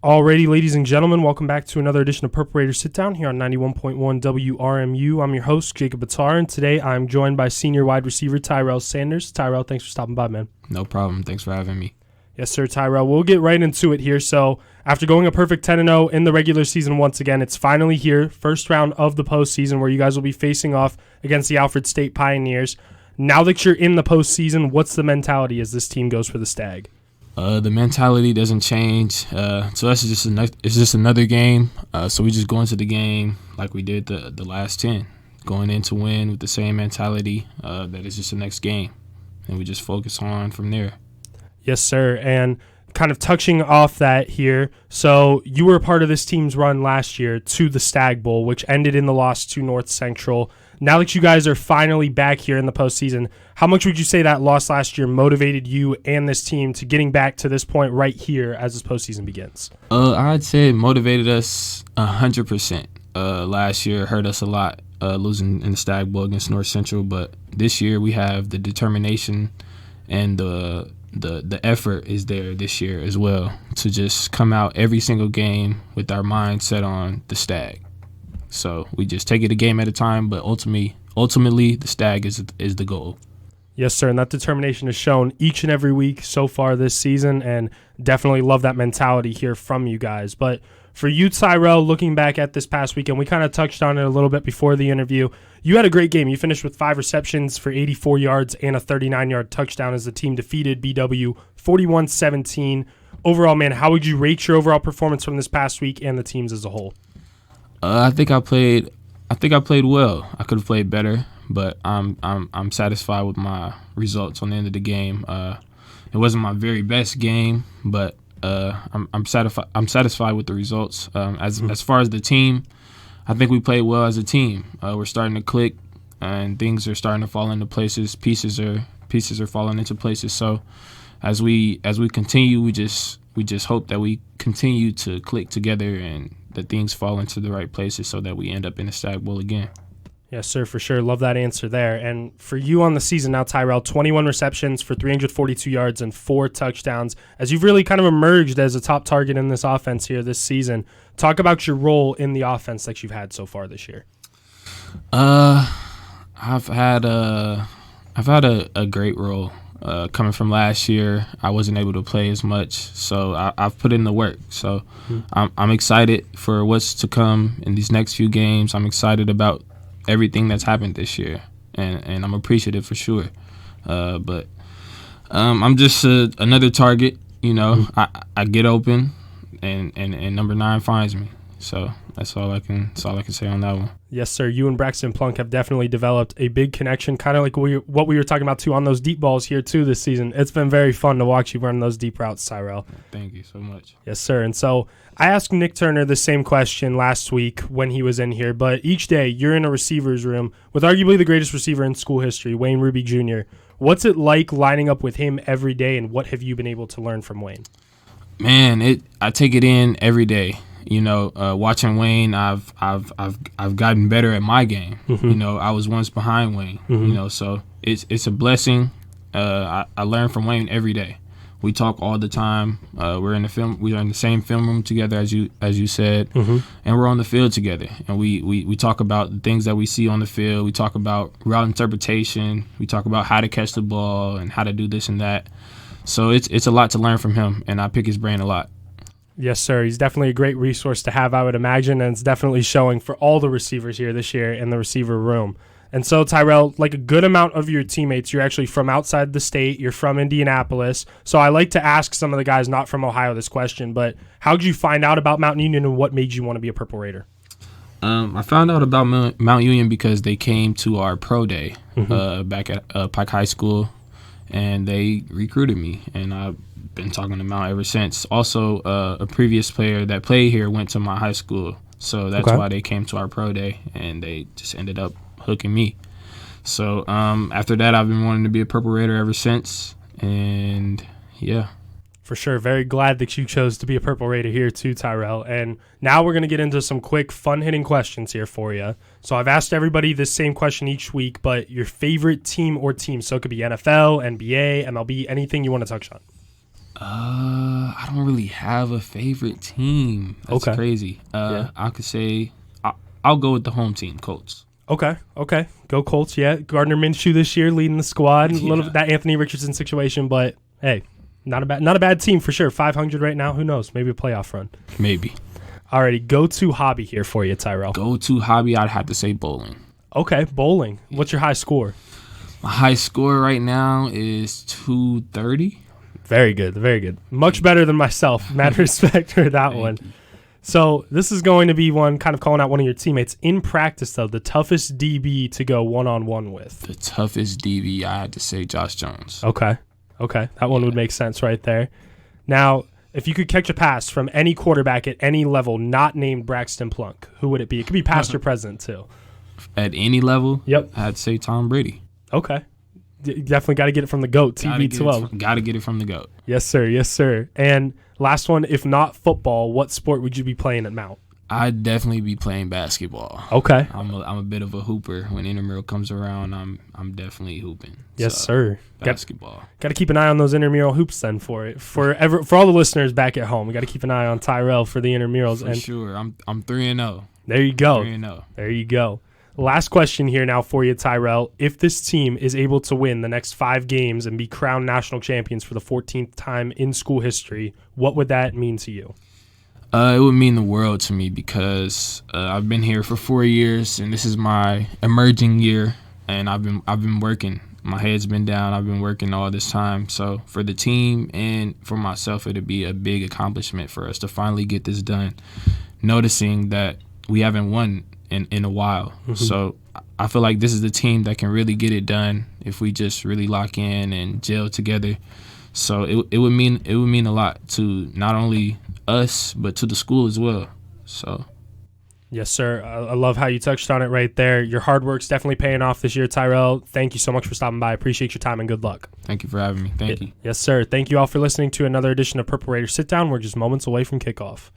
Alrighty, ladies and gentlemen, welcome back to another edition of Purple Raiders Sitdown here on 91.1 WRMU. I'm your host, Jacob Buttar, and today I'm joined by senior wide receiver Tyrell Sanders. Tyrell, thanks for stopping by, man. No problem. Thanks for having me. Yes, sir, Tyrell. We'll get right into it here. So after going a perfect 10-0 in the regular season once again, it's finally here, first round of the postseason where you guys will be facing off against the Alfred State Pioneers. Now that you're in the postseason, what's the mentality as this team goes for the Stag? The mentality doesn't change. So it's just another game. So we just go into the game like we did the last 10, going in to win with the same mentality that it's just the next game, and we just focus on from there. Yes, sir. And kind of touching off that here, so you were a part of this team's run last year to the Stag Bowl, which ended in the loss to North Central. Now that you guys are finally back here in the postseason, how much would you say that loss last year motivated you and this team to getting back to this point right here as this postseason begins? I'd say it motivated us 100%. Last year hurt us a lot, losing in the Stag Bowl against North Central, but this year we have the determination and the effort is there this year as well to just come out every single game with our mind set on the Stag. So we just take it a game at a time, but ultimately the Stag is the goal. Yes, sir, and that determination is shown each and every week so far this season, and definitely love that mentality here from you guys. But for you, Tyrell, looking back at this past weekend, we kind of touched on it a little bit before the interview. You had a great game. You finished with 5 receptions for 84 yards and a 39-yard touchdown as the team defeated BW 41-17. Overall, man, how would you rate your overall performance from this past week and the teams as a whole? I think I played well. I could have played better, but I'm satisfied with my results on the end of the game. It wasn't my very best game, but I'm satisfied with the results. As far as the team, I think we played well as a team. We're starting to click, and things are starting to fall into places. Pieces are falling into places. So as we continue, we just hope that we continue to click together and that things fall into the right places so that we end up in the Stag Bowl again. Yes, sir, for sure. Love that answer there. And for you on the season now, Tyrell, 21 receptions for 342 yards and 4 touchdowns, as you've really kind of emerged as a top target in this offense here this season. Talk about your role in the offense that you've had so far this year. I've had a great role. Coming from last year, I wasn't able to play as much, so I've put in the work. So I'm excited for what's to come in these next few games. I'm excited about everything that's happened this year, and I'm appreciative for sure. But I'm just another target. You know, I get open, and number 9 finds me. So that's all I can say on that one. Yes, sir. You and Braxton Plunk have definitely developed a big connection, kind of like what we were talking about, too, on those deep balls here, too, this season. It's been very fun to watch you run those deep routes, Tyrell. Thank you so much. Yes, sir. And so I asked Nick Turner the same question last week when he was in here, but each day you're in a receiver's room with arguably the greatest receiver in school history, Wayne Ruby Jr. What's it like lining up with him every day, and what have you been able to learn from Wayne? Man, I take it in every day. You know, watching Wayne, I've gotten better at my game. Mm-hmm. You know, I was once behind Wayne. Mm-hmm. You know, so it's a blessing. I learn from Wayne every day. We talk all the time. We're in the same film room together, as you said, mm-hmm. and we're on the field together. And we talk about the things that we see on the field. We talk about route interpretation. We talk about how to catch the ball and how to do this and that. So it's a lot to learn from him, and I pick his brain a lot. Yes, sir. He's definitely a great resource to have, I would imagine, and it's definitely showing for all the receivers here this year in the receiver room. And so, Tyrell, like a good amount of your teammates, you're actually from outside the state. You're from Indianapolis. So I like to ask some of the guys not from Ohio this question, but how did you find out about Mount Union and what made you want to be a Purple Raider? I found out about Mount Union because they came to our pro day back at Pike High School, and they recruited me, and I've been talking to Mount ever since. Also, a previous player that played here went to my high school, so that's why they came to our pro day, and they just ended up hooking me. So after that, I've been wanting to be a Purple Raider ever since, and yeah. For sure. Very glad that you chose to be a Purple Raider here too, Tyrell. And now we're going to get into some quick, fun-hitting questions here for you. So I've asked everybody this same question each week, but your favorite team or teams. So it could be NFL, NBA, MLB, anything you want to touch on. I don't really have a favorite team. That's crazy. I could say I'll go with the home team, Colts. Okay. Go Colts, yeah. Gardner Minshew this year leading the squad. A little bit that Anthony Richardson situation, but hey, not a bad team for sure. 500 right now. Who knows? Maybe a playoff run. Maybe. Alrighty, go-to hobby here for you, Tyrell. Go-to hobby, I'd have to say bowling. Okay, bowling. What's your high score? My high score right now is 230. Very good. Much better than myself. Mad respect for that one. You. So this is going to be one kind of calling out one of your teammates. In practice, though, the toughest DB to go one-on-one with. The toughest DB, I had to say Josh Jones. Okay. That one would make sense right there. Now, if you could catch a pass from any quarterback at any level not named Braxton Plunk, who would it be? It could be past or present, too. At any level? Yep. I'd say Tom Brady. Okay. Definitely got to get it from the GOAT, TB12. Got to get it from the GOAT. Yes, sir. And last one, if not football, what sport would you be playing at Mount? I'd definitely be playing basketball. Okay. I'm a bit of a hooper. When intramural comes around, I'm definitely hooping. Yes, sir. Basketball. Got to keep an eye on those intramural hoops then for it. For all the listeners back at home, we got to keep an eye on Tyrell for the intramurals. For sure. I'm 3-0. There you go. 3-0. There you go. Last question here now for you, Tyrell. If this team is able to win the next 5 games and be crowned national champions for the 14th time in school history, what would that mean to you? It would mean the world to me because I've been here for 4 years, and this is my emerging year, and I've been working. My head's been down. I've been working all this time. So for the team and for myself, it'd be a big accomplishment for us to finally get this done, noticing that we haven't won in a while. Mm-hmm. So I feel like this is the team that can really get it done if we just really lock in and gel together. So it would mean a lot to not only us but to the school as well. So yes, sir. I love how you touched on it right there. Your hard work's definitely paying off this year, Tyrell. Thank you so much for stopping by. I appreciate your time and good luck. Thank you for having me. Thank you. Yes, sir. Thank you all for listening to another edition of Purple Raiders Sit Down. We're just moments away from kickoff.